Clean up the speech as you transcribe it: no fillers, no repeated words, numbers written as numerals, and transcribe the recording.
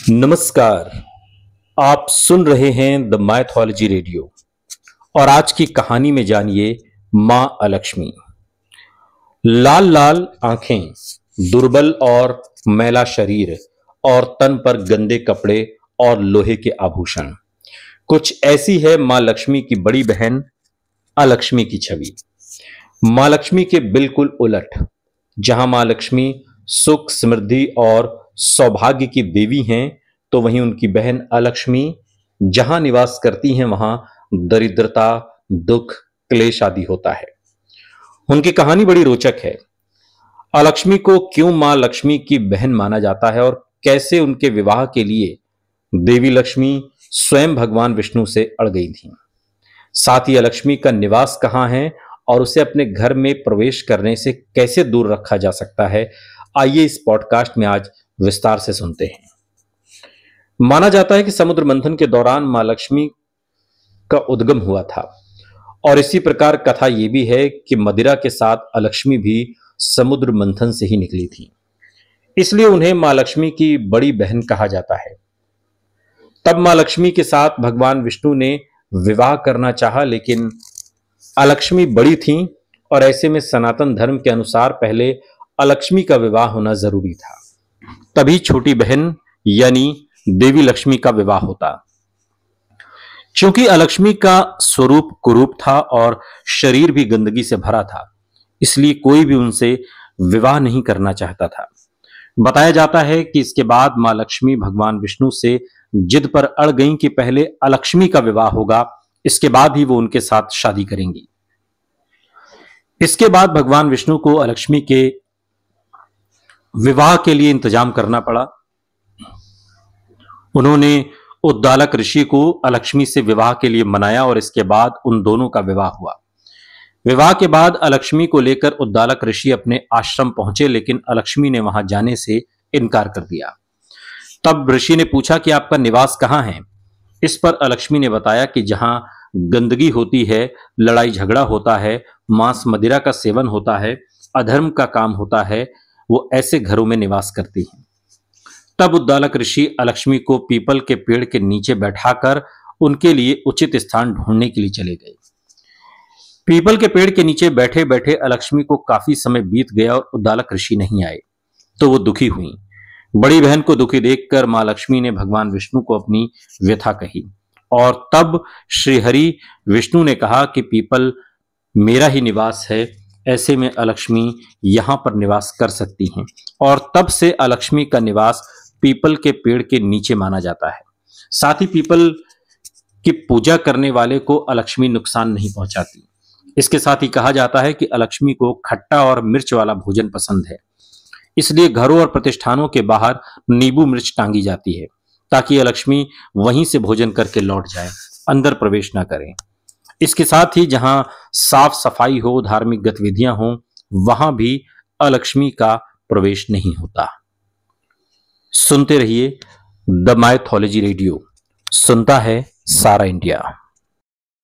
नमस्कार। आप सुन रहे हैं द माइथोलॉजी रेडियो और आज की कहानी में जानिए मां अलक्ष्मी। लाल लाल आंखें, दुर्बल और मैला शरीर और तन पर गंदे कपड़े और लोहे के आभूषण, कुछ ऐसी है मां लक्ष्मी की बड़ी बहन अलक्ष्मी की छवि। मां लक्ष्मी के बिल्कुल उलट, जहां मां लक्ष्मी सुख, समृद्धि और सौभाग्य की देवी हैं, तो वहीं उनकी बहन अलक्ष्मी जहां निवास करती हैं वहां दरिद्रता, दुख, क्लेश आदि होता है। उनकी कहानी बड़ी रोचक है। अलक्ष्मी को क्यों मां लक्ष्मी की बहन माना जाता है और कैसे उनके विवाह के लिए देवी लक्ष्मी स्वयं भगवान विष्णु से अड़ गई थी। साथ ही अलक्ष्मी का निवास कहां है और उसे अपने घर में प्रवेश करने से कैसे दूर रखा जा सकता है, आइए इस पॉडकास्ट में आज विस्तार से सुनते हैं। माना जाता है कि समुद्र मंथन के दौरान मां लक्ष्मी का उद्गम हुआ था और इसी प्रकार कथा यह भी है कि मदिरा के साथ अलक्ष्मी भी समुद्र मंथन से ही निकली थी, इसलिए उन्हें मां लक्ष्मी की बड़ी बहन कहा जाता है। तब मां लक्ष्मी के साथ भगवान विष्णु ने विवाह करना चाहा, लेकिन अलक्ष्मी बड़ी थीं और ऐसे में सनातन धर्म के अनुसार पहले अलक्ष्मी का विवाह होना जरूरी था, तभी छोटी बहन यानी देवी लक्ष्मी का विवाह होता। क्योंकि अलक्ष्मी का स्वरूप कुरूप था और शरीर भी गंदगी से भरा था, इसलिए कोई भी उनसे विवाह नहीं करना चाहता था। बताया जाता है कि इसके बाद मां लक्ष्मी भगवान विष्णु से जिद पर अड़ गईं कि पहले अलक्ष्मी का विवाह होगा, इसके बाद ही वो उनके साथ शादी करेंगी। इसके बाद भगवान विष्णु को अलक्ष्मी के विवाह के लिए इंतजाम करना पड़ा। उन्होंने उद्दालक ऋषि को अलक्ष्मी से विवाह के लिए मनाया और इसके बाद उन दोनों का विवाह हुआ। विवाह के बाद अलक्ष्मी को लेकर उद्दालक ऋषि अपने आश्रम पहुंचे, लेकिन अलक्ष्मी ने वहां जाने से इनकार कर दिया। तब ऋषि ने पूछा कि आपका निवास कहां है। इस पर अलक्ष्मी ने बताया कि जहां गंदगी होती है, लड़ाई झगड़ा होता है, मांस मदिरा का सेवन होता है, अधर्म का काम होता है, वो ऐसे घरों में निवास करती हैं। तब उद्दालक ऋषि अलक्ष्मी को पीपल के पेड़ के नीचे बैठाकर उनके लिए उचित स्थान ढूंढने के लिए चले गए। पीपल के पेड़ के नीचे बैठे बैठे अलक्ष्मी को काफी समय बीत गया और उद्दालक ऋषि नहीं आए, तो वो दुखी हुई। बड़ी बहन को दुखी देखकर मां लक्ष्मी ने भगवान विष्णु को अपनी व्यथा कही और तब श्रीहरि विष्णु ने कहा कि पीपल मेरा ही निवास है, ऐसे में अलक्ष्मी यहां पर निवास कर सकती हैं। और तब से अलक्ष्मी का निवास पीपल के पेड़ के नीचे माना जाता है। साथ ही पीपल की पूजा करने वाले को अलक्ष्मी नुकसान नहीं पहुंचाती। इसके साथ ही कहा जाता है कि अलक्ष्मी को खट्टा और मिर्च वाला भोजन पसंद है, इसलिए घरों और प्रतिष्ठानों के बाहर नींबू मिर्च टांगी जाती है ताकि अलक्ष्मी वहीं से भोजन करके लौट जाए, अंदर प्रवेश ना करें। इसके साथ ही जहां साफ सफाई हो, धार्मिक गतिविधियां हो, वहां भी अलक्ष्मी का प्रवेश नहीं होता। सुनते रहिए द माइथोलॉजी रेडियो, सुनता है सारा इंडिया।